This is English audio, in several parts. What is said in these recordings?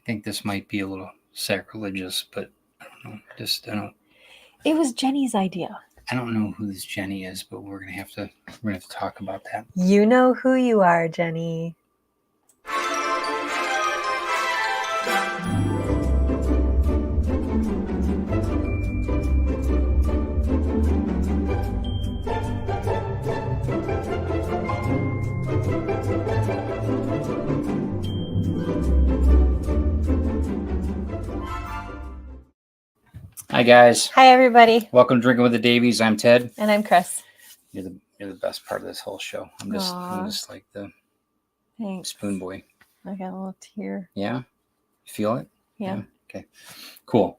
think this might be a little sacrilegious, but I don't know. It was Jenny's idea. I don't know who this Jenny is, but we're gonna have to talk about that. You know who you are, Jenny. Hi guys. Hi everybody. Welcome to Drinking with the Davies. I'm Ted. And I'm Chris. You're the best part of this whole show. I'm just like the spoon boy. I got a little tear. Yeah? You feel it? Yeah. Okay. Cool.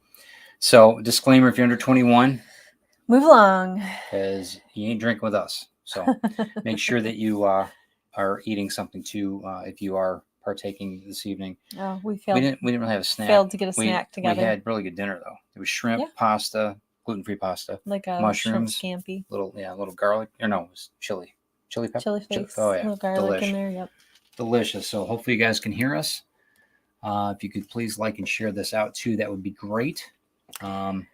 So, disclaimer, if you're under 21, move along. Because you ain't drinking with us. So, make sure that you are eating something too if you are partaking this evening. Oh, we didn't really have a snack. Failed to get a snack together. We had really good dinner though. It was shrimp, pasta, gluten-free pasta, like a mushrooms, shrimp scampi, little garlic. Or no, it was chili pepper, chili flakes. Oh yeah, little garlic in there. Yep, delicious. So hopefully you guys can hear us. If you could please like and share this out too, that would be great. And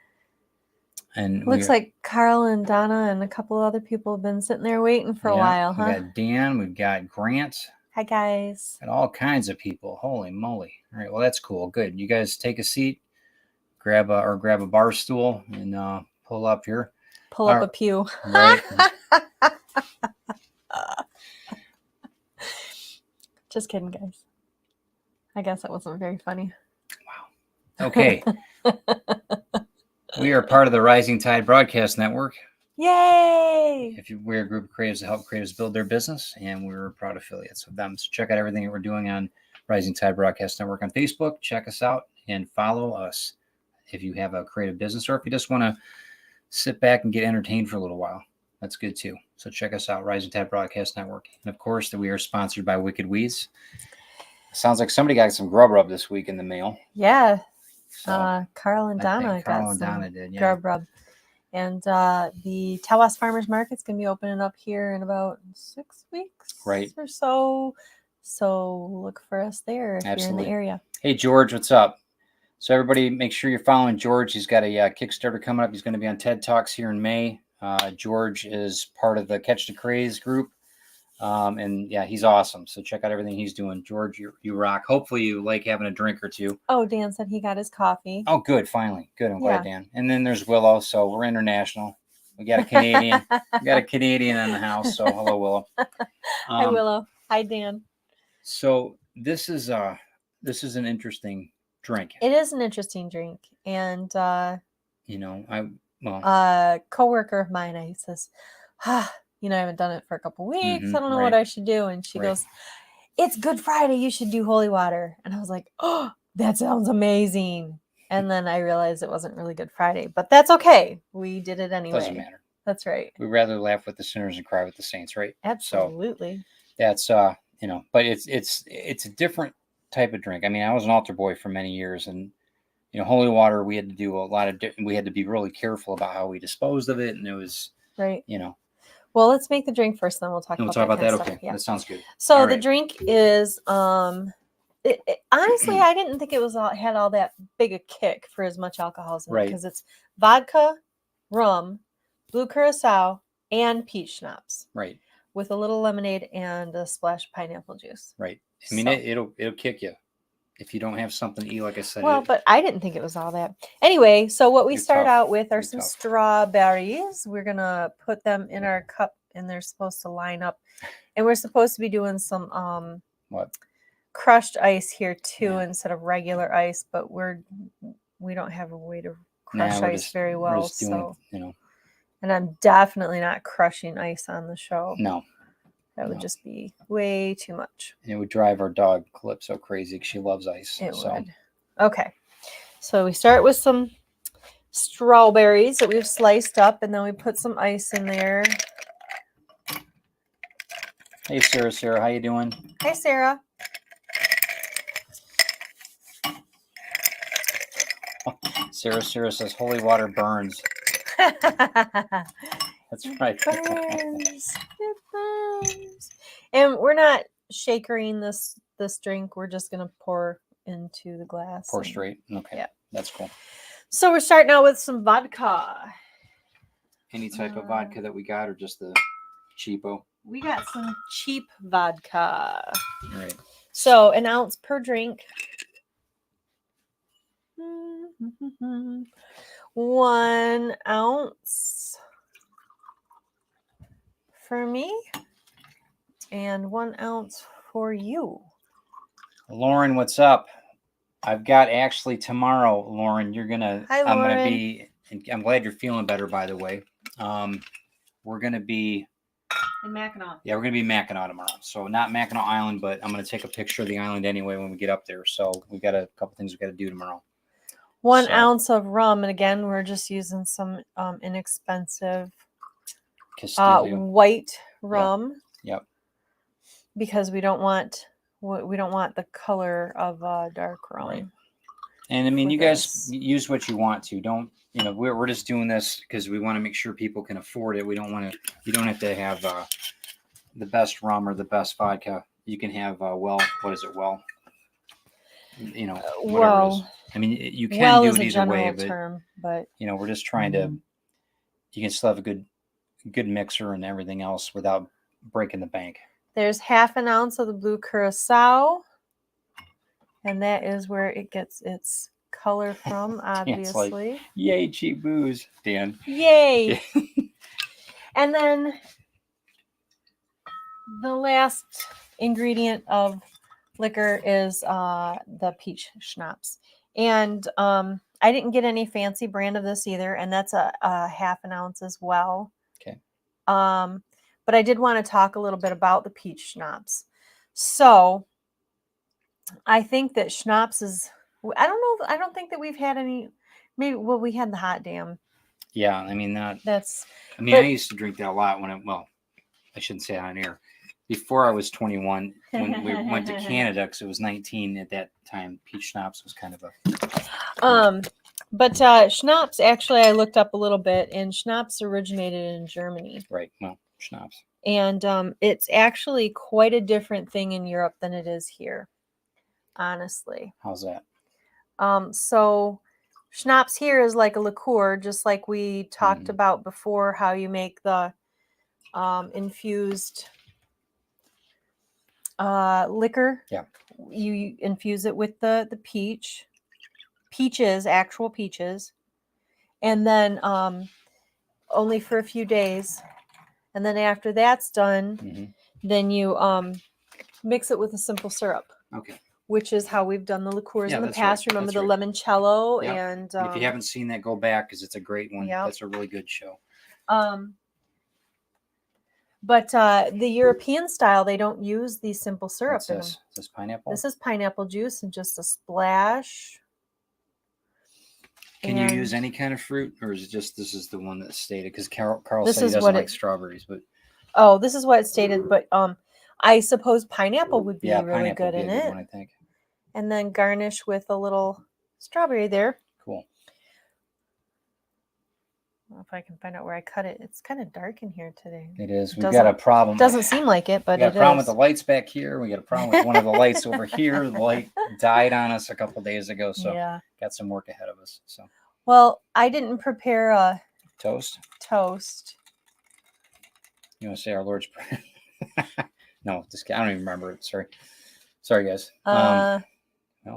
looks like Carl and Donna and a couple other people have been sitting there waiting for a while, huh? We got Dan, we've got Grant. Hi guys. Got all kinds of people. Holy moly! All right, well that's cool. Good. You guys take a seat, grab a bar stool, and pull up here. Pull up a pew. Right. Just kidding, guys. I guess that wasn't very funny. Wow. Okay. We are part of the Rising Tide Broadcast Network. Yay! We're a group of creatives to help creatives build their business, and we're proud affiliates of them. So check out everything that we're doing on Rising Tide Broadcast Network on Facebook. Check us out and follow us if you have a creative business, or if you just want to sit back and get entertained for a little while. That's good too. So check us out, Rising Tide Broadcast Network. And of course, that we are sponsored by Wicked Weeds. Sounds like somebody got some grub rub this week in the mail. Yeah. So, Carl and Donna got some grub rub. And the Tawas Farmers Market's going to be opening up here in about 6 weeks or so. So look for us there if you're in the area. Hey, George, what's up? So everybody make sure you're following George. He's got a Kickstarter coming up. He's going to be on TED Talks here in May. George is part of the Catch the Craze group. And yeah, he's awesome. So check out everything he's doing. George, you rock. Hopefully you like having a drink or two. Oh, Dan said he got his coffee. Oh, good. Finally. Good. I'm glad, Dan. And then there's Willow. So we're international. We got a Canadian. We got a Canadian in the house. So hello, Willow. Hi, Willow. Hi, Dan. So this is an interesting drink. It is an interesting drink. And a coworker of mine, he says, I haven't done it for a couple weeks. I don't know what I should do. And she goes, it's Good Friday. You should do holy water. And I was like, oh, that sounds amazing. And then I realized it wasn't really Good Friday, but that's okay. We did it anyway. Doesn't matter. That's right. We'd rather laugh with the sinners and cry with the saints, right? Absolutely. So that's, but it's a different type of drink. I mean, I was an altar boy for many years, and, holy water, we had to do we had to be really careful about how we disposed of it. And it was, right. Well, let's make the drink first, then we'll talk about that. Okay. Yeah. That sounds good. So the drink is, honestly, I didn't think it had all that big a kick for as much alcohol as it, because it's vodka, rum, blue curacao, and peach schnapps. Right. With a little lemonade and a splash of pineapple juice. Right. I mean, it'll kick you if you don't have something to eat, like I said. Well, but I didn't think it was all that. Anyway, so what we start out with are some strawberries. We're going to put them in our cup, and they're supposed to line up. And we're supposed to be doing some crushed ice here too, instead of regular ice, but we don't have a way to crush ice very well. So, and I'm definitely not crushing ice on the show. No. That would just be way too much. And it would drive our dog Calypso crazy because she loves ice. It would. Okay. So we start with some strawberries that we've sliced up, and then we put some ice in there. Hey, Sarah. How you doing? Hi, Sarah. Sarah says holy water burns. That's right. It burns. And we're not shakering this drink. We're just going to pour into the glass. Pour straight. Okay. Yeah. That's cool. So we're starting out with some vodka. Any type of vodka that we got, or just the cheapo? We got some cheap vodka. All right. So an ounce per drink. 1 ounce for me and 1 ounce for you. Lauren, what's up? I've got actually tomorrow, Lauren, you're gonna. Hi, I'm Lauren. gonna be. I'm glad you're feeling better, by the way. We're gonna be in Mackinac. Yeah, we're gonna be Mackinac tomorrow. So not Mackinac Island, but I'm gonna take a picture of the island anyway when we get up there. So we got a couple things we got to do tomorrow. 1 ounce of rum, and again, we're just using some inexpensive white rum. Yep. Because we don't want the color of dark rum. Right. And I mean, you guys use what you want to. Don't, we're just doing this because we want to make sure people can afford it. We don't want to. You don't have to have the best rum or the best vodka. You can have what is it? Whatever it is. I mean, you can do it either way, but we're just trying to. You can still have a good mixer and everything else without breaking the bank. There's 1/2 ounce of the blue curacao, and that is where it gets its color from, obviously. Like, yay, cheap booze, Dan. Yay. And then the last ingredient of liquor is the peach schnapps. And I didn't get any fancy brand of this either, and that's a 1/2 ounce as well. Okay. But I did want to talk a little bit about the peach schnapps. So I think that schnapps is, I don't know, I don't think that we've had any, maybe, well, we had the hot damn. Yeah, I mean, I used to drink that a lot when I shouldn't say it on air. Before I was 21, when we went to Canada, because it was 19 at that time, peach schnapps was kind of a... But schnapps, actually, I looked up a little bit, and schnapps originated in Germany. Right, well, schnapps. And it's actually quite a different thing in Europe than it is here, honestly. How's that? So schnapps here is like a liqueur, just like we talked about before, how you make the infused liquor. Yeah. You infuse it with the peaches, actual peaches, and then only for a few days. And then after that's done, then you mix it with a simple syrup. Okay. Which is how we've done the liqueurs in the past. Right. Remember the limoncello? Yep. And if you haven't seen that, go back because it's a great one. Yep. That's a really good show. But the European style, they don't use the simple syrup in them. Is this pineapple? This is pineapple juice and just a splash. Can you use any kind of fruit, or is it just this is the one that stated? Because Carl said he doesn't like strawberries, but this is what it stated. But I suppose pineapple would be really good in it. One, I think. And then garnish with a little strawberry there. Cool. I don't know if I can find out where I cut it. It's kind of dark in here today. It is. We've got a problem. Doesn't seem like it, but we got a problem with the lights back here. We got a problem with one of the lights over here. The light died on us a couple days ago, so got some work ahead of us. So. Well, I didn't prepare a toast. You want to say our Lord's Prayer? No, I don't even remember it. Sorry, guys.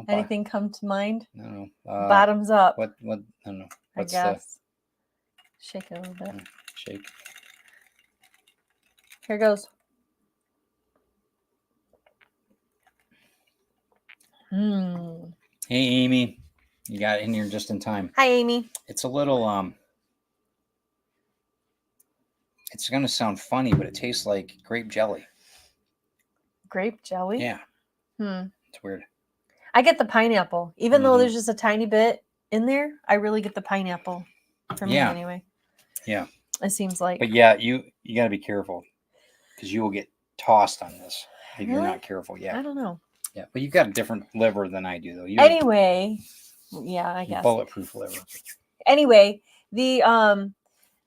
Anything come to mind? No. Bottoms up. What? I don't know. What's I guess. Shake it a little bit. Shake. Here goes. Hey, Amy. You got it in here just in time. Hi, Amy. It's a little, it's going to sound funny, but it tastes like grape jelly. Grape jelly? Yeah. It's weird. I get the pineapple. Even though there's just a tiny bit in there, I really get the pineapple. For me, anyway. Yeah. It seems like. But yeah, you got to be careful because you will get tossed on this if you're not careful. Yeah. I don't know. Yeah, but you've got a different liver than I do, though. Anyway, I guess. Bulletproof liver. Anyway, the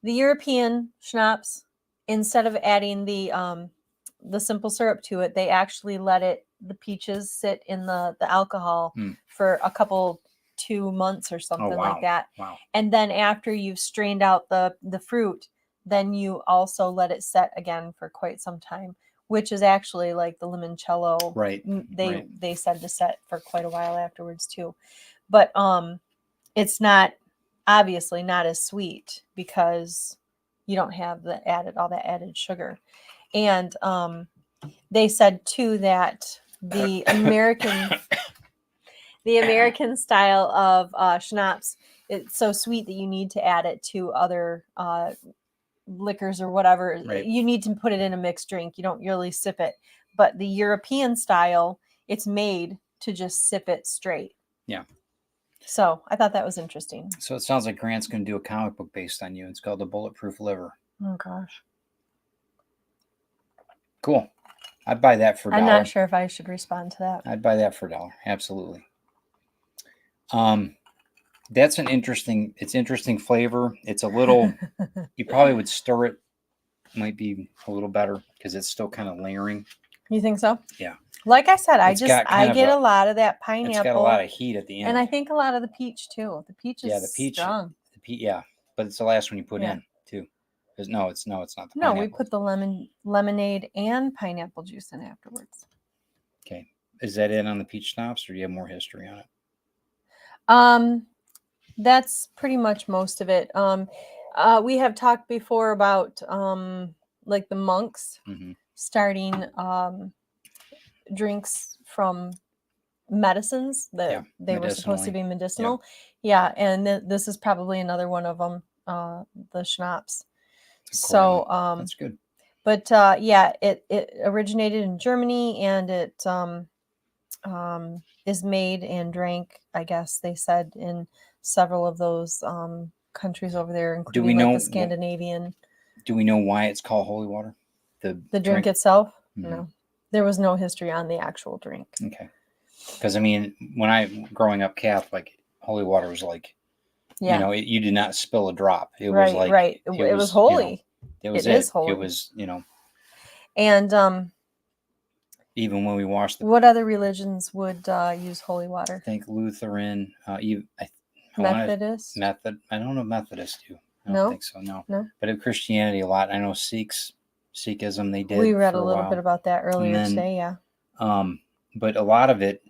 European schnapps, instead of adding the simple syrup to it, they actually let it the peaches sit in the alcohol Mm. for a couple 2 months or something wow. like that. Wow. And then after you've strained out the fruit, then you also let it set again for quite some time, which is actually like the limoncello. Right. They said to set for quite a while afterwards too. But it's not obviously not as sweet because you don't have all that added sugar. And they said too that the American style of schnapps, it's so sweet that you need to add it to other liquors or whatever. Right. You need to put it in a mixed drink. You don't really sip it. But the European style, it's made to just sip it straight. Yeah. So I thought that was interesting. So it sounds like Grant's going to do a comic book based on you. It's called The Bulletproof Liver. Oh gosh. Cool. I'd buy that for $1. I'm not sure if I should respond to that. I'd buy that for $1. Absolutely. That's interesting flavor. It's a little, you probably would stir it. Might be a little better because it's still kind of layering. You think so? Yeah. Like I said, I get a lot of that pineapple. It's got a lot of heat at the end. And I think a lot of the peach too. The peach is strong. The peach, yeah. But it's the last one you put in too. No, it's not the pineapple. No, we put the lemonade and pineapple juice in afterwards. Okay. Is that it on the peach schnapps, or do you have more history on it? That's pretty much most of it. We have talked before about like the monks starting drinks from medicines that they were supposed to be medicinal. Yeah, and this is probably another one of them, the schnapps. So that's good. But it originated in Germany, and it is made and drank, I guess they said, in several of those countries over there, including like the Scandinavian. Do we know why it's called holy water? The drink itself? Mm-hmm. No. There was no history on the actual drink. Okay. Because, I mean, when I, growing up Catholic, holy water was like, you know, you did not spill a drop. It was like. Right. It was holy. You know, it is holy. It was, you know. And even when we washed what other religions would use holy water? I think Lutheran, Methodist? I don't know if Methodists do. I don't think so, no. But in Christianity a lot. I know Sikhism, they did. We read a little bit about that earlier today, yeah. But a lot of it,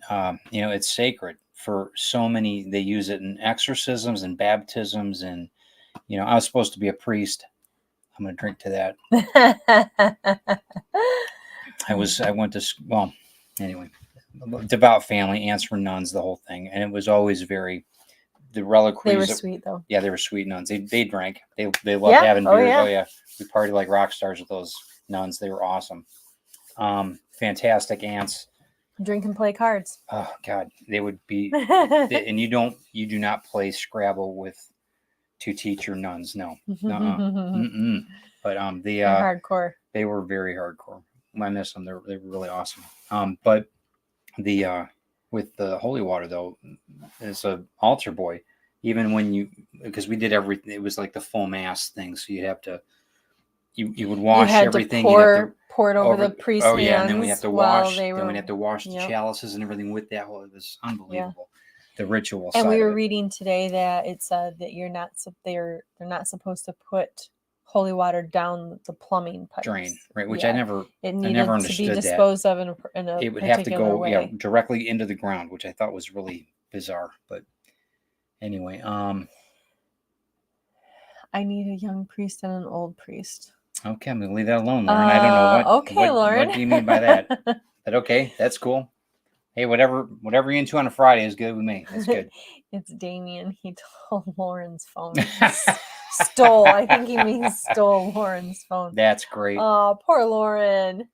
you know, it's sacred for so many. They use it in exorcisms and baptisms. And, you know, I was supposed to be a priest. I'm going to drink to that. I went to, well, anyway, devout family, aunts were nuns, the whole thing. And it was always the reliquaries. They were sweet, though. Yeah, they were sweet nuns. They drank. They loved having beers. Oh, yeah. We partied like rock stars with those nuns. They were awesome. Fantastic aunts. Drink and play cards. Oh, God. They would be, and you do not play Scrabble with two teacher nuns. No. But they're hardcore. They were very hardcore. I miss them. They were really awesome. But with the holy water, though, as an altar boy, even when because we did everything, it was like the full mass thing. So you have to, you would wash everything. Pour it over the priest's hands. Oh yeah, and then we have to wash. Then we have to wash the chalices and everything with that. It was unbelievable. Yeah. The ritual. And we were reading today that it said that they're not supposed to put holy water down the plumbing pipes. Drain, right? Which I never understood to be disposed of in a it would have to go way. Directly into the ground, which I thought was really bizarre. But anyway, I need a young priest and an old priest. Okay, I'm gonna leave that alone, Lauren. I don't know what. Lauren. What do you mean by that? But okay, that's cool. Hey, whatever you're into on a Friday is good with me. That's good. It's Damien. He told Lauren's phone. Stole. I think he means stole Lauren's phone. That's great. Oh, poor Lauren.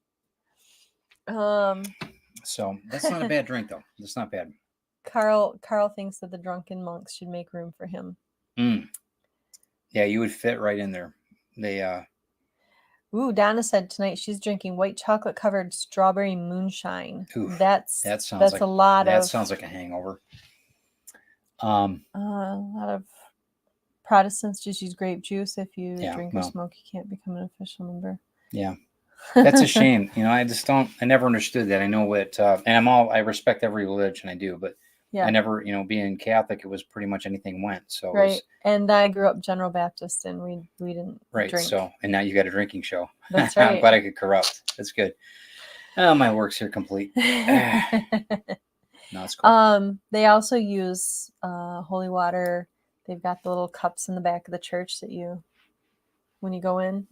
So that's not a bad drink, though. That's not bad. Carl thinks that the drunken monks should make room for him. Yeah, you would fit right in there. Donna said tonight she's drinking white chocolate covered strawberry moonshine. Ooh, that sounds like that sounds like a hangover. A lot of Protestants just use grape juice. If you drink or smoke, you can't become an official member. Yeah. That's a shame. I never understood that. I know what, and I respect every religion I do, but Yeah. I never, being Catholic, it was pretty much anything went. So it Right. was, And I grew up General Baptist, and we didn't right. drink. So, and now you got a drinking show. That's I'm right. glad I could corrupt. That's good. Oh, my work's here complete. No, it's cool. They also use holy water. They've got the little cups in the back of the church that when you go in.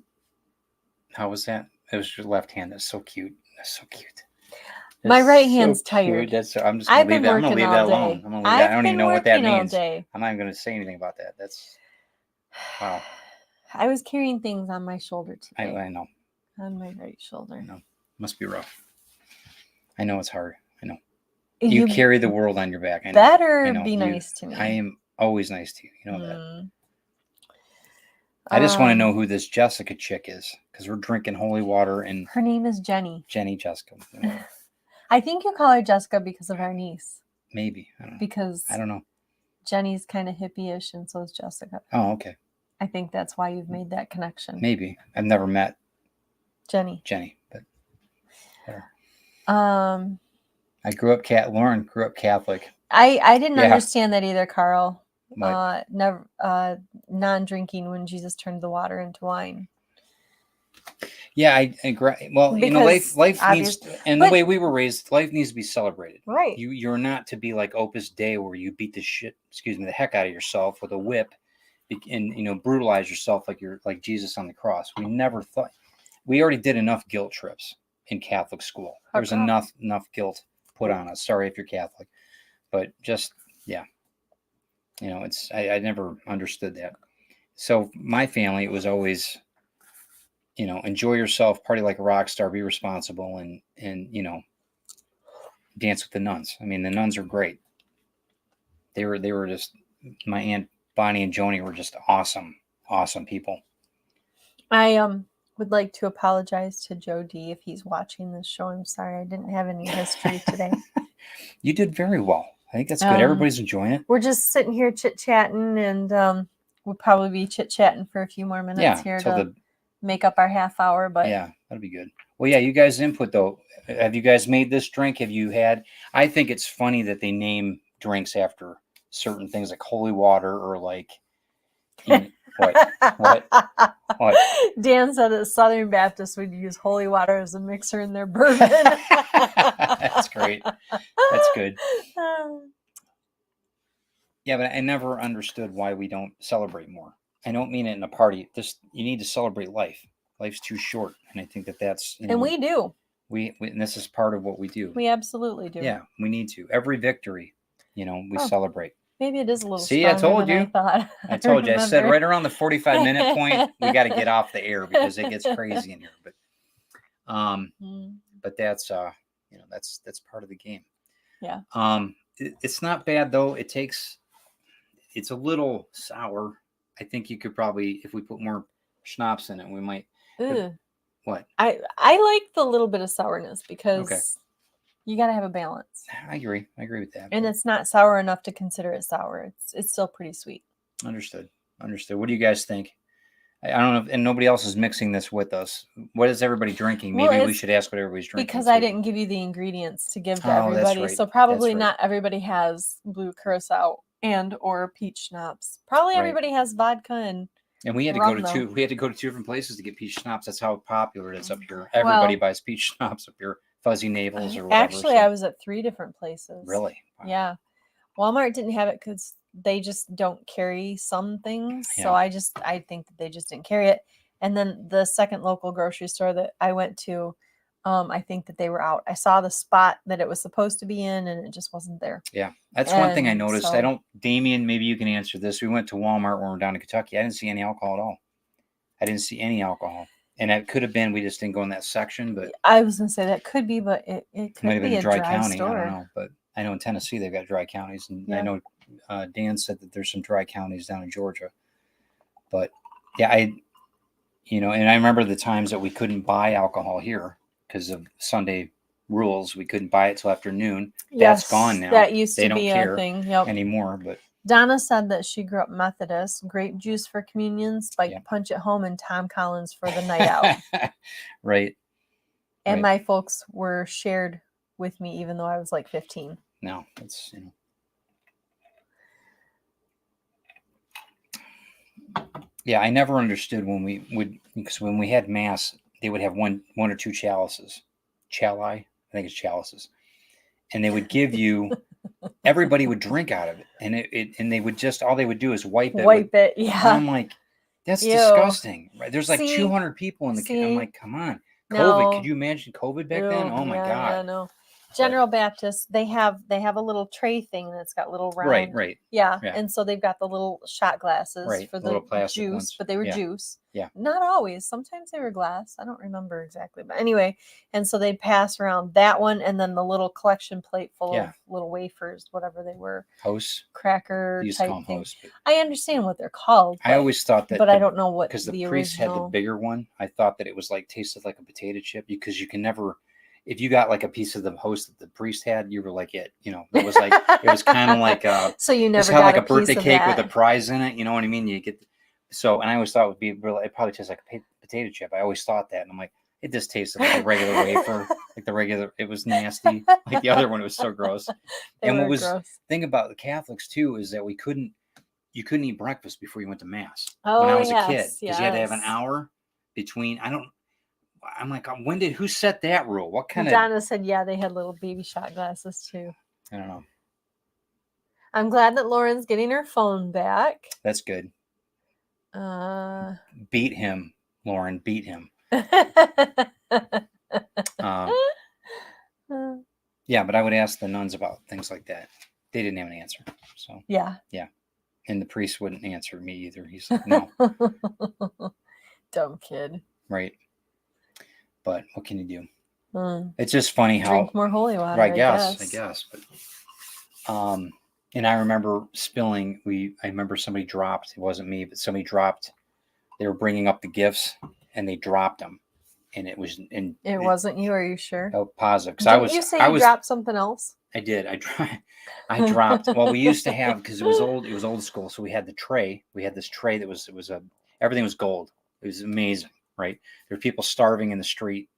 How was that? It was your left hand. That's so cute. That's so cute. My right so hand's cute. tired. I'm just gonna leave that. I'm gonna leave that alone. I'm gonna leave that. I don't even know what that means. I'm not even gonna say anything about that. That's wow. I was carrying things on my shoulder today. I know. On my right shoulder. I know. Must be rough. I know it's hard. I know. You carry the world on your back. I know. Better be nice to me. I am always nice to you. You know that. I just want to know who this Jessica chick is, because we're drinking holy water, and her name is Jenny. Jenny Jessica. I think you call her Jessica because of our niece. Maybe. I don't know. Because I don't know. Jenny's kind of hippie-ish, and so is Jessica. Oh, okay. I think that's why you've made that connection. Maybe. I've never met Jenny, but whatever. Lauren grew up Catholic. I didn't understand that either, Carl. What? Never non-drinking when Jesus turned the water into wine. Yeah, I agree. Well, because life needs, and the way we were raised, life needs to be celebrated. Right. You're not to be like Opus Dei, where you beat the heck out of yourself with a whip, and brutalize yourself like Jesus on the cross. We never thought. We already did enough guilt trips in Catholic school. There's enough guilt put on us. Sorry if you're Catholic, but just I never understood that. So my family, it was always, enjoy yourself, party like a rock star, be responsible, and dance with the nuns. I mean, the nuns are great. They were just, my Aunt Bonnie and Joni were just awesome people. I would like to apologize to Joe D if he's watching this show. I'm sorry, I didn't have any history today. You did very well. I think that's good. Everybody's enjoying it. We're just sitting here chit-chatting, and we'll probably be chit-chatting for a few more minutes here to make up our half hour. But yeah, that'll be good. Well, yeah, you guys' input, though. Have you guys made this drink? Have you had? I think it's funny that they name drinks after certain things like holy water or like... What? Dan said that Southern Baptists would use holy water as a mixer in their bourbon. That's great. That's good. Yeah, but I never understood why we don't celebrate more. I don't mean it in a party. You need to celebrate life. Life's too short, and I think that's... and we do. And this is part of what we do. We absolutely do. Yeah, we need to. Every victory, we celebrate. Maybe it is a little. See, I told you. I told you. I said right around the 45-minute point, we got to get off the air because it gets crazy in here. But that's that's part of the game. Yeah. It's not bad though. It's a little sour. I think you could probably, if we put more schnapps in it, we might. What? I like the little bit of sourness because you got to have a balance. I agree with that. And it's not sour enough to consider it sour. It's still pretty sweet. Understood. What do you guys think? I don't know, and nobody else is mixing this with us. What is everybody drinking? Maybe we should ask what everybody's drinking. Because I didn't give you the ingredients to give to everybody. That's right. So probably not everybody has blue curacao and or peach schnapps. Probably everybody has vodka and we had to go to two. We had to go to two different places to get peach schnapps. That's how popular it is up here. Everybody buys peach schnapps up here. Fuzzy Navels or whatever. Actually, I was at 3 different places. Really? Wow. Yeah. Walmart didn't have it because they just don't carry some things. Yeah. So I think that they just didn't carry it. And then the second local grocery store that I went to, I think that they were out. I saw the spot that it was supposed to be in, and it just wasn't there. Yeah, that's one thing I noticed. Damien, maybe you can answer this. We went to Walmart when we were down in Kentucky. I didn't see any alcohol at all. I didn't see any alcohol. And it could have been we just didn't go in that section, but I was gonna say that could be, but it could might have been be a dry county. store. I don't know, but I know in Tennessee they've got dry counties, and I know Dan said that there's some dry counties down in Georgia. But yeah, and I remember the times that we couldn't buy alcohol here because of Sunday rules. We couldn't buy it till afternoon. That's gone now. That used they to be a thing anymore, but. Donna said that she grew up Methodist, grape juice for communion, spiked punch at home, and Tom Collins for the night out. Right. And Right. my folks were shared with me, even though I was like 15. No, it's Yeah, I never understood when we would, because when we had mass, they would have one or two chalices, chali, I think it's chalices, and they would give you. Everybody would drink out of it, and and they would just all they would do is wipe it. Wipe it, And yeah. I'm like, that's Ew. disgusting. Right? There's like See, 200 people in the. I'm see, like, come on, COVID. no. Could you imagine COVID back then? Ew, Oh my yeah, God. yeah, no. General Baptist, they have a little tray thing that's got little round. Right. Yeah, Yeah. and so they've got the little shot glasses Right, for the little the plastic juice, ones. but they were Yeah. juice. Yeah. Not always. Sometimes they were glass. I don't remember exactly, but anyway, and so they'd pass around that one and then the little collection plate full Yeah. of little wafers, whatever they were, Hosts. cracker They used to call type them thing. hosts. But I understand what they're called, I always thought that, but I don't know what because the the priest had the original. bigger one. I thought that it was like tasted like a potato chip, because you can never. If you got like a piece of the host that the priest had, you were like it. You know, it was like it was kind of like So you never just had got like a piece birthday of cake that. with a prize in it. You know what I mean? You get so, and I always thought it would be really. It probably tastes like a potato chip. I always thought that, and I'm like, it just tasted like a regular wafer, like the regular. It was nasty. Like the other one, it was so gross. And what was thing about the Catholics too is that you couldn't eat breakfast before you went to mass. Oh, when I was yes, a kid, because you had to have an yes. hour between. I'm like, who set that rule? What kind of? Donna said, yeah, they had little baby shot glasses too. I don't know. I'm glad that Lauren's getting her phone back. That's good. Beat him, Lauren. Beat him. Yeah, but I would ask the nuns about things like that. They didn't have an answer. So yeah. And the priest wouldn't answer me either. He's like, no. Dumb kid. Right. But what can you do? It's just funny how drink more holy water. I guess. But and I remember spilling. I remember somebody dropped. It wasn't me, but somebody dropped. They were bringing up the gifts, and they dropped them, and it was. And it wasn't you. Are you sure? Oh, positive. Because you say you dropped something else? I did. I dropped. Well, we used to have, because it was old school. So we had the tray. We had this tray that was everything was gold. It was amazing, right? There were people starving in the street,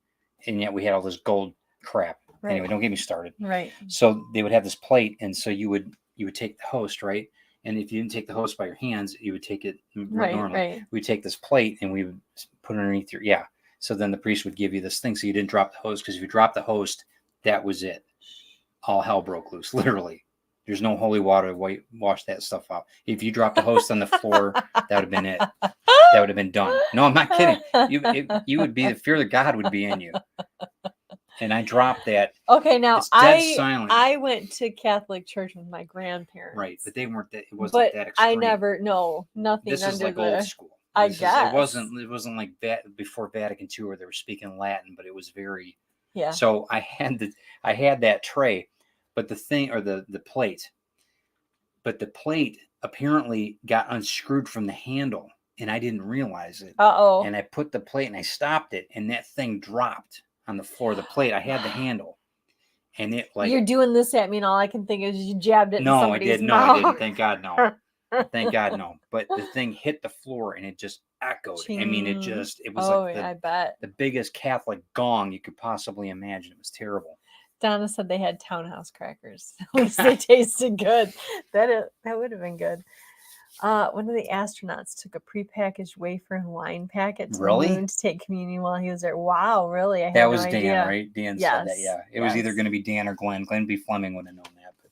and yet we had all this gold crap. Right. Anyway, don't get me started. Right. So they would have this plate, and so you would take the host, right? And if you didn't take the host by your hands, you would take it normally. Right. We'd take this plate and we would put it underneath your So then the priest would give you this thing, so you didn't drop the host, because if you dropped the host, that was it. All hell broke loose, literally. There's no holy water to wash that stuff out. If you dropped the host on the floor, that would have been it. That would have been done. No, I'm not kidding. You would be, the fear of God would be in you. And I dropped that. Okay, now it's dead silent. I went to Catholic church with my grandparents. Right, but they weren't. It wasn't that extreme. I never, nothing. This is like old school. I guess it wasn't like that before Vatican II, where they were speaking Latin, but it was very. Yeah. So I had that tray, but the thing, or the plate, but the plate apparently got unscrewed from the handle, and I didn't realize it. Uh-oh. And I put the plate and I stopped it, and that thing dropped on the floor of the plate. I had the handle, and it like. You're doing this at me, and all I can think is you jabbed it. No, in somebody's No, mouth. I didn't. Thank God, no. Thank God, no. But the thing hit the floor, and it just echoed. Ching. I mean, it was like I bet. The biggest Catholic gong you could possibly imagine. It was terrible. Donna said they had townhouse crackers. At least they tasted good. That would have been good. One of the astronauts took a prepackaged wafer and wine packet to the moon to take communion while he was there. Wow, really? That was Dan, right? Dan said that, yeah. It was either going to be Dan or Glenn. Glenn B. Fleming would have known that. But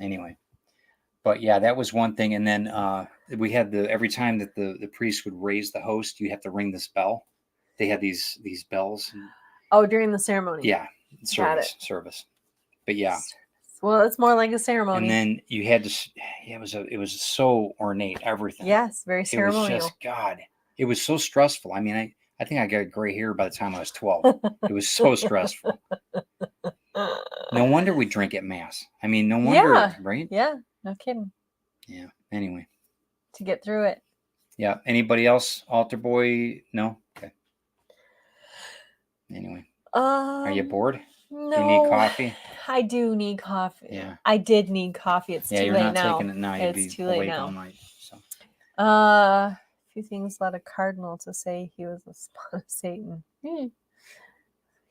anyway. But yeah, that was one thing. And then we had every time that the priest would raise the host, you have to ring this bell. They had these bells. During the ceremony. Yeah, service. But yeah. Well, it's more like a ceremony. And then you had to. It was so ornate. Everything. Yes, very ceremonial. It was just God. It was so stressful. I mean, I think I got gray hair by the time I was 12. It was so stressful. No wonder we drink at mass. I mean, no wonder, right? Yeah. No kidding. Yeah. Anyway. To get through it. Yeah. Anybody else? Altar boy? No? Okay. Anyway. Are you bored? No. Do you need coffee? I do need coffee. Yeah. I did need coffee. It's too late now. Yeah, you're not taking it now. You'd be too late awake now. all night. So. A few things led a cardinal to say he was a spawn of Satan.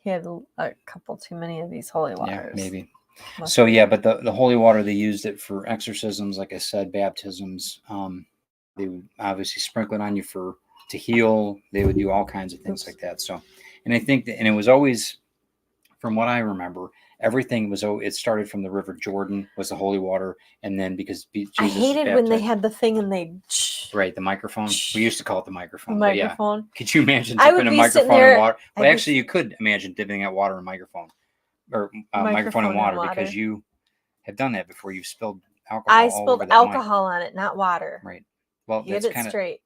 He had a couple too many of these holy waters. Yeah, maybe. Must So be. yeah, but the holy water, they used it for exorcisms, like I said, baptisms. They would obviously sprinkle it on you to heal. They would do all kinds of things Oops. like that. So, and I think that, and it was always, from what I remember, everything was, it started from the River Jordan was the holy water, and then because Jesus I was hated when they baptized- had the thing and they right, the microphone. We used to call it the microphone. the But yeah, microphone. could you imagine I would dipping a be sitting microphone in there- water? I'd Well, be actually, you could imagine dipping that water in microphone or microphone in water because you have done that before. You've spilled alcohol. I all spilled over that alcohol on it, not water. Right. Well, Get that's it kind of straight.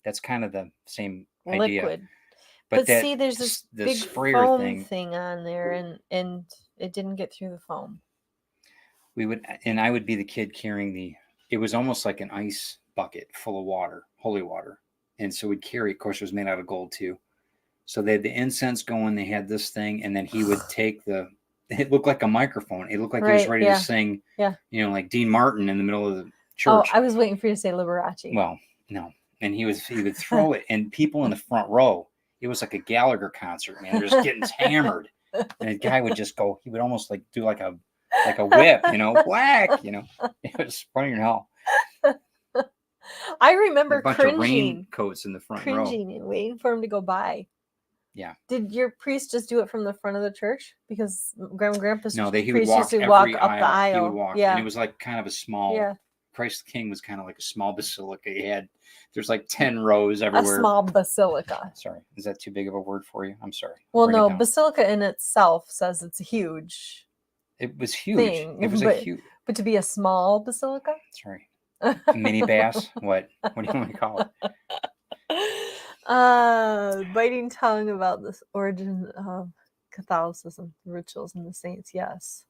that's kind of the same idea. Liquid. But that, see, there's this the big sprayer foam thing on there, and it didn't get through the foam. I would be the kid carrying it was almost like an ice bucket full of water, holy water. And so we'd carry, of course, it was made out of gold too. So they had the incense going, they had this thing, and then he would take it looked like a microphone. It looked like he was ready to sing, like Dean Martin in the middle of the church. Oh, I was waiting for you to say Liberace. Well, no. And he would throw it, and people in the front row, it was like a Gallagher concert, man. They're just getting hammered. And the guy would just go, he would almost like do like a whip, whack, It was funny as hell. I remember a bunch cringing. Of raincoats in the front row. And waiting for him to go by. Yeah. Did your priest just do it from the front of the church? Because Grandpa's he priest would used to walk walk every up the aisle. He would walk, yeah. And it was like kind of a small. Christ the King was kind of like a small basilica. There's like 10 rows everywhere. A small basilica. Sorry, is that too big of a word for you? I'm sorry. Well, no, basilica in itself says it's huge. It was huge. Thing, it was a huge. But to be a small basilica? Sorry. Mini bass? What do you want me to call it? Biting tongue about this origin of Catholicism, rituals, and the saints. Yes.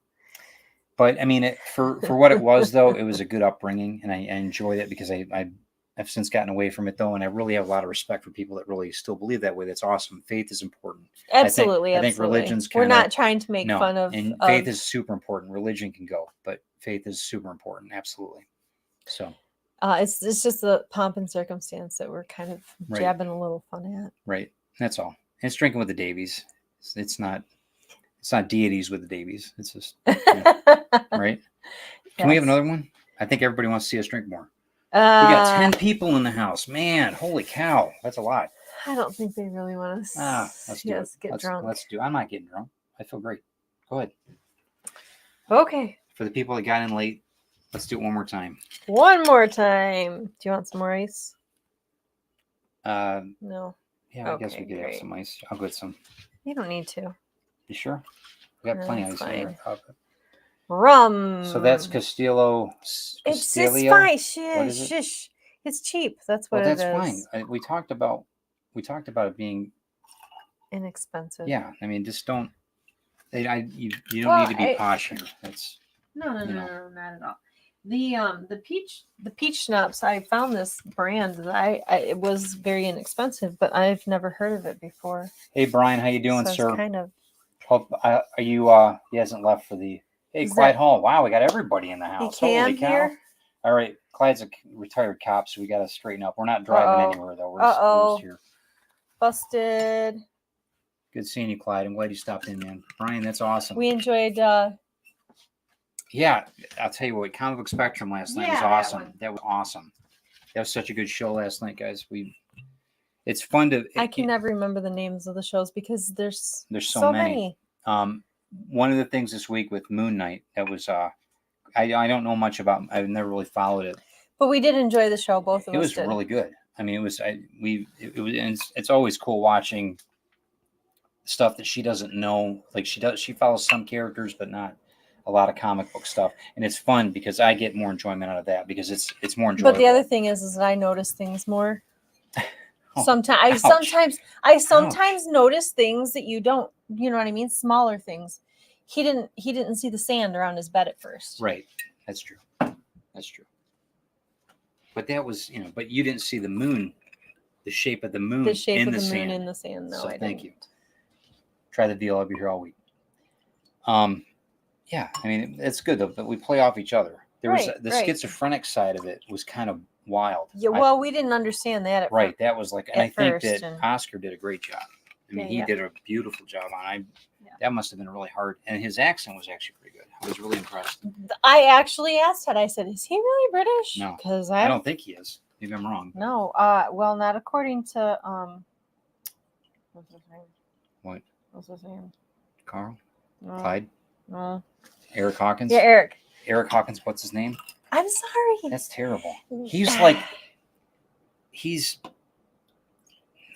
But I mean, for what it was, though, it was a good upbringing, and I enjoyed it because I've since gotten away from it, though, and I really have a lot of respect for people that really still believe that way. That's awesome. Faith is important. Absolutely, I think religion's we're not trying to make fun of. And faith is super important. Religion can go, but faith is super important. Absolutely. So. It's just the pomp and circumstance that we're kind of jabbing a little fun at. Right. That's all. And it's drinking with the Davies. It's not deities with the Davies. It's just right. Can we have another one? I think everybody wants to see us drink more. We got 10 people in the house. Man, holy cow. That's a lot. I don't think they really want to see us get drunk. Let's do it. I'm not getting drunk. I feel great. Go ahead. Okay. For the people that got in late, let's do it one more time. One more time. Do you want some more ice? No. Yeah, I guess we could have some ice. I'll get some. You don't need to. You sure? We got plenty of ice in there. Rum. So that's Castillo. It's fine. Shush. It's cheap. That's what it is. That's fine. We talked about it being inexpensive. Yeah, I mean, just don't. You don't need to be posh here. That's no, not at all. The peach schnapps. I found this brand that it was very inexpensive, but I've never heard of it before. Hey Brian, how you doing, sir? Kind of. Hope are you? He hasn't left for the. Hey, Clyde Hall. Wow, we got everybody in the house. Holy cow! Here? All right, Clyde's a retired cop, so we got to straighten up. We're not driving anywhere though. We're just here. Busted. Good seeing you, Clyde. I'm glad you stopped in, man. Brian, that's awesome. We enjoyed. Yeah, I'll tell you what. Comic Book Spectrum last night was awesome. That was awesome. That was such a good show last night, guys. It's fun to. I can never remember the names of the shows because there's so many. One of the things this week with Moon Knight that was I don't know much about. I've never really followed it, but we did enjoy the show. Both of us. It was really good. I mean, it was. It's always cool watching stuff that she doesn't know. Like she follows some characters, but not a lot of comic book stuff, and it's fun because I get more enjoyment out of that because it's more enjoyable. But the other thing is that I notice things more. Sometimes I sometimes notice things that you don't. You know what I mean? Smaller things. He didn't see the sand around his bed at first. Right. That's true. But that was, but you didn't see the moon, the shape of the moon. The shape in of the the sand. moon in the sand. No, so I didn't. Thank you. Try the deal. I'll be here all week. Yeah. I mean, it's good though. But we play off each other. There was the schizophrenic side of it was kind of wild. Yeah. Well, we didn't understand that. That was like, and I think that Oscar did a great job. I mean, he Yeah. did a beautiful job on it. Yeah. That must have been really hard. And his accent was actually pretty good. I was really impressed. I actually asked Ted. I said, "Is he really British?" No, because I don't think he is. Maybe I'm wrong. No, well, not according to what's his name? What? What's his name? Carl? No, Clyde? no. Eric Hawkins? Yeah, Eric. Eric Hawkins, what's his name? I'm sorry. That's terrible. He's like,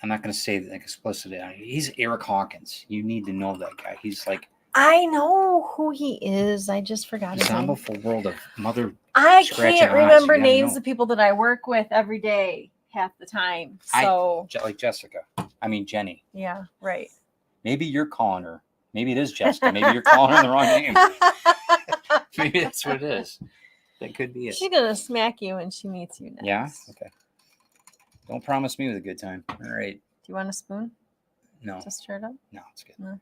I'm not going to say like explicit. He's Eric Hawkins. You need to know that guy. He's like, I know who he is. I just forgot his name. Zombie World of Mother. I Scratching can't eyes, remember you gotta names know. of people that I work with every day half the time. So Like Jessica. I mean, Jenny. yeah, right. Maybe you're calling her. Maybe it is Jessica. Maybe you're calling her the wrong name. Maybe that's what it is. That could be it. She's gonna smack you when she meets you next. Yeah? Okay. Don't promise me with a good time. All right. Do you want a spoon No. to stir it up? No, it's good. No.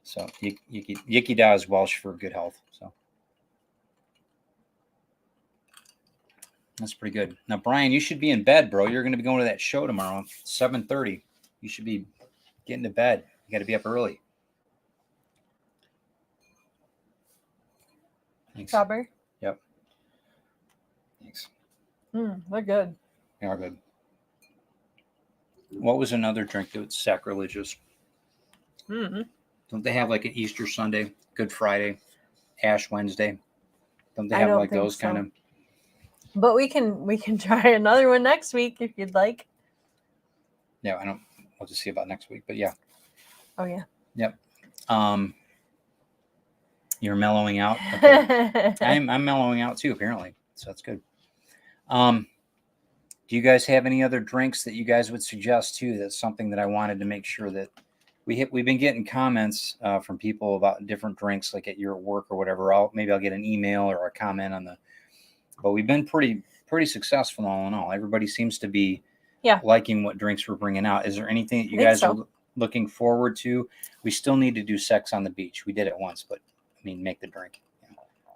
So, Yiki Da is Welsh for good health. So, that's pretty good. Now, Brian, you should be in bed, bro. You're going to be going to that show tomorrow, 7:30. You should be getting to bed. You got to be up early. Thanks. Strawberry? Yep. Thanks. They're good. They are good. What was another drink that was sacrilegious? Mm-hmm. Don't they have like an Easter Sunday, Good Friday, Ash Wednesday? Don't they I have don't like think those kind so. of? But we can try another one next week if you'd like. Yeah, I don't. We'll just see about next week. But yeah. Oh yeah. Yep. You're mellowing out. Okay. I'm mellowing out too, apparently. So that's good. Do you guys have any other drinks that you guys would suggest too? That's something that I wanted to make sure that we've been getting comments from people about different drinks, like at your work or whatever. Maybe I'll get an email or a comment on but we've been pretty successful all in all. Everybody seems to be liking what drinks we're bringing out. Is there anything that you guys are looking forward to? We still need to do Sex on the Beach. We did it once, but I mean, make the drink.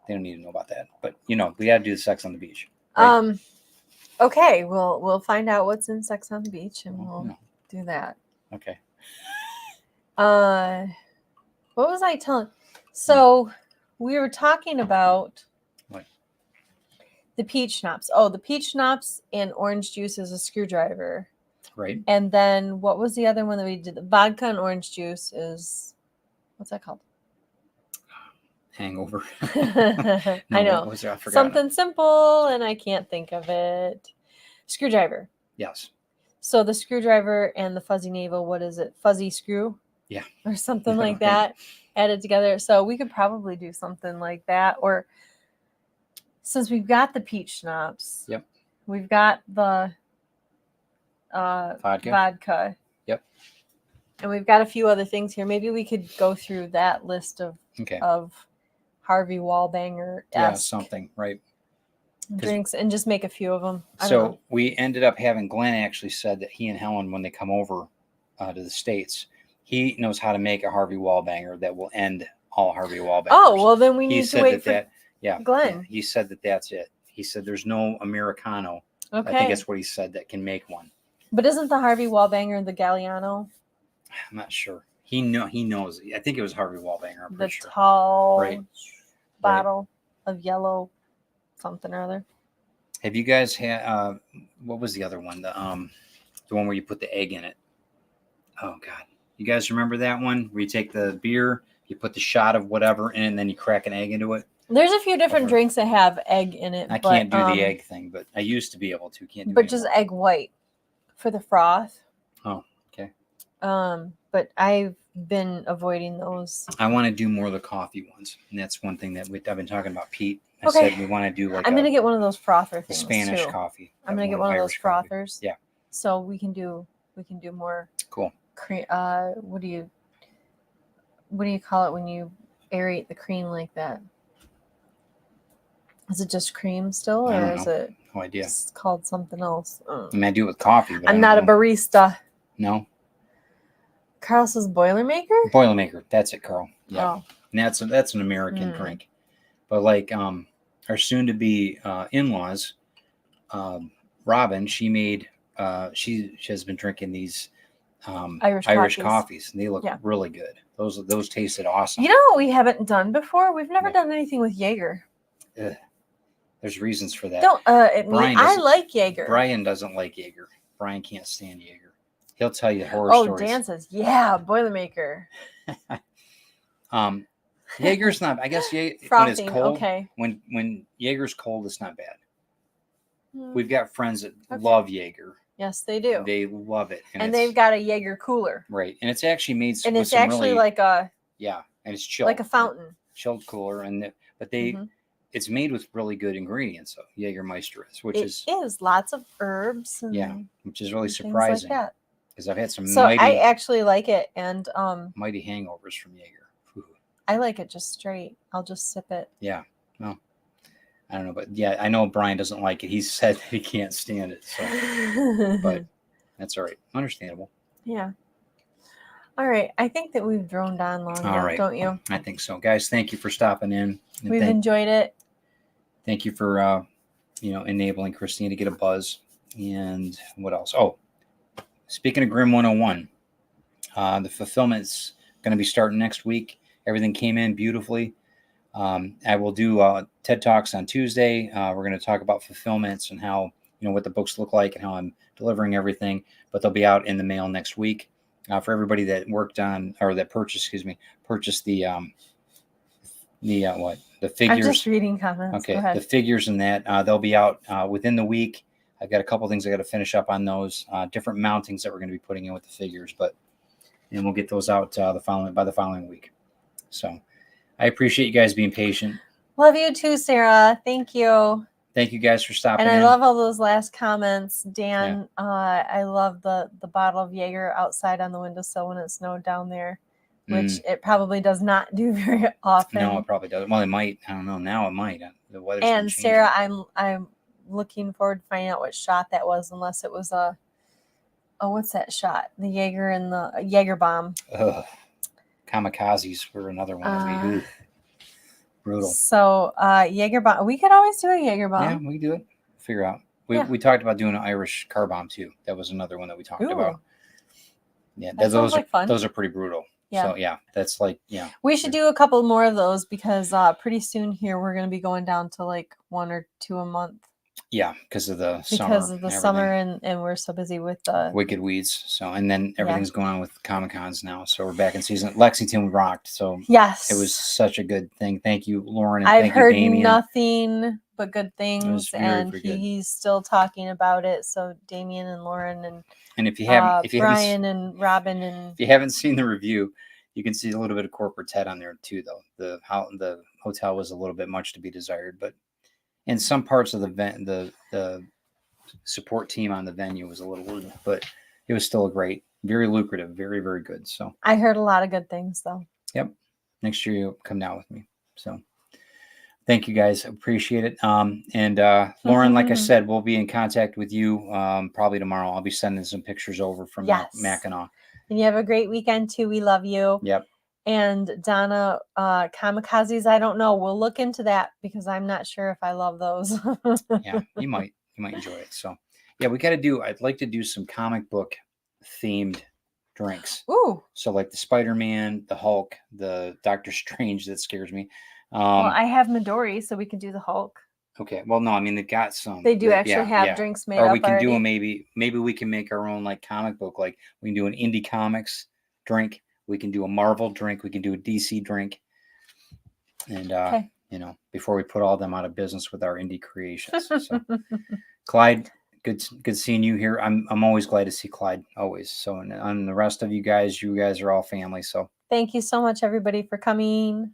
They don't need to know about that. But we got to do the Sex on the Beach. Right? Okay, we'll find out what's in Sex on the Beach and we'll do that. Okay. What was I telling? So we were talking about what? The peach schnapps. Oh, the peach schnapps and orange juice is a screwdriver. Right. And then what was the other one that we did? The vodka and orange juice is, what's that called? Hangover. I know. Something simple and I can't think of it. Screwdriver. Yes. So the screwdriver and the fuzzy navel, what is it? Fuzzy screw? Yeah. Or something like that added together. So we could probably do something like that. Or since we've got the peach schnapps, yep. We've got the vodka. Yep. And we've got a few other things here. Maybe we could go through that list of Harvey Wallbanger something, right? Drinks and just make a few of them. So we ended up having Glenn actually said that he and Helen, when they come over to the States, he knows how to make a Harvey Wallbanger that will end all Harvey Wallbangers. Oh, well, then we need to wait for Glenn. He said that's it. He said there's no Americano. Okay. I think that's what he said that can make one. But isn't the Harvey Wallbanger the Galliano? I'm not sure. He knows. I think it was Harvey Wallbanger. I'm pretty sure. The tall bottle of yellow something or other. Have you guys had what was the other one? The one where you put the egg in it. Oh God. You guys remember that one where you take the beer, you put the shot of whatever in, and then you crack an egg into it? There's a few different drinks that have egg in it. I can't do the egg thing, but I used to be able to. Can't do it but just egg white for the froth. Oh, okay. But I've been avoiding those. I want to do more of the coffee ones, and that's one thing that I've been talking about. Pete, I said we want to do like. I'm gonna get one of those frother things. Spanish coffee. I'm gonna get one of those frothers. Yeah. So we can do more. Cool. What do you call it when you aerate the cream like that? Is it just cream still, or is it no idea. called something else? I mean, I do it with coffee. But I'm not a barista. No. Carl says Boilermaker? Boilermaker. That's it, Carl. Yeah. Oh. And that's an American drink. But like our soon-to-be in-laws, Robin, she made she has been drinking these Irish coffees. And they look really good. Those tasted awesome. You know what we haven't done before? We've never done anything with Jaeger. Ugh. There's reasons for that. Don't Brian I like Jaeger. Brian doesn't like Jaeger. Brian can't stand Jaeger. He'll tell you horror stories. Dan says, yeah, Boilermaker. Jaeger's not. I guess when it's cold. Okay. When Jaeger's cold, it's not bad. We've got friends that love Jaeger. Yes, they do. They love it, and they've got a Jaeger cooler. Right, and it's actually made. And it's actually like a. Yeah, and it's chilled. Like a fountain. Chilled cooler, but they. It's made with really good ingredients, though. Jägermeister is, which is lots of herbs. And which is really surprising. Because I've had some I actually like it, and mighty hangovers from Jaeger. I like it just straight. I'll just sip it. Yeah. No. I don't know, but yeah, I know Brian doesn't like it. He said he can't stand it. So, but that's all right. Understandable. Yeah. All right. I think that we've droned on long enough, don't you? I think so. Guys, thank you for stopping in. We've enjoyed it. Thank you for enabling Christine to get a buzz. And what else? Oh, speaking of Grim 101, the fulfillment's going to be starting next week. Everything came in beautifully. I will do TED Talks on Tuesday. We're going to talk about fulfillments and how, what the books look like and how I'm delivering everything. But they'll be out in the mail next week. For everybody that purchased the figures. I'm just reading comments. Okay, the figures and that they'll be out within the week. I've got a couple things I got to finish up on those different mountings that we're going to be putting in with the figures, and we'll get those out by the following week. So I appreciate you guys being patient. Love you too, Sarah. Thank you. Thank you guys for stopping. And I love all those last comments, Dan. Yeah. I love the bottle of Jaeger outside on the windowsill when it snowed down there, which it probably does not do very often. No, it probably doesn't. Well, it might. I don't know. Now it might. The weather's and Sarah, I'm looking forward to finding out what shot that was, unless it was what's that shot? The Jaeger and the Jaeger bomb. Ugh. Kamikazes were another one that we do. Brutal. So Jaeger bomb. We could always do a Jaeger bomb. Yeah, we can do it. Figure out. We talked about doing an Irish car bomb too. That was another one that we talked about. Yeah, those are fun. Those are pretty brutal. Yeah. So yeah, that's We should do a couple more of those because pretty soon here we're going to be going down to like 1 or 2 a month. Yeah, because of the summer and we're so busy with the Wicked Weeds. So and then everything's going on with Comic-Cons now. So we're back in season. Lexington rocked. So yes, it was such a good thing. Thank you, Lauren. And I've heard Damien. Nothing but good things, and he's still talking about it. So Damien and Lauren and if you haven't, Brian and Robin and if you haven't seen the review, you can see a little bit of corporate Ted on there too. Though the hotel was a little bit much to be desired, but. And some parts of the support team on the venue was a little, but it was still very lucrative, very, very good. So I heard a lot of good things though. Yep. Next year you'll come down with me. So thank you guys. Appreciate it. And Lauren, like I said, we'll be in contact with you probably tomorrow. I'll be sending some pictures over from Mackinac. And you have a great weekend too. We love you. Yep. And Donna, Kamikazes, I don't know. We'll look into that because I'm not sure if I love those. Yeah, you might enjoy it. So yeah, I'd like to do some comic book themed drinks. Ooh. So like the Spider-Man, the Hulk, the Doctor Strange, that scares me. Well, I have Midori, so we can do the Hulk. Okay. Well, no, I mean, they've got some. They do actually have drinks made up. Or we can already. do them maybe we can make our own like comic book. Like we can do an Indie Comics drink. We can do a Marvel drink. We can do a DC drink. And, before we put all them out of business with our indie creations. So, Clyde, good seeing you here. I'm always glad to see Clyde, always. So, and the rest of you guys are all family. So thank you so much, everybody, for coming.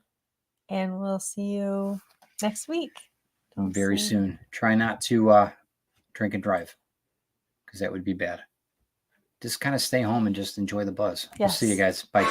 And we'll see you next week. Very soon. Try not to drink and drive because that would be bad. Just kind of stay home and just enjoy the buzz. Yes. We'll see you guys. Bye.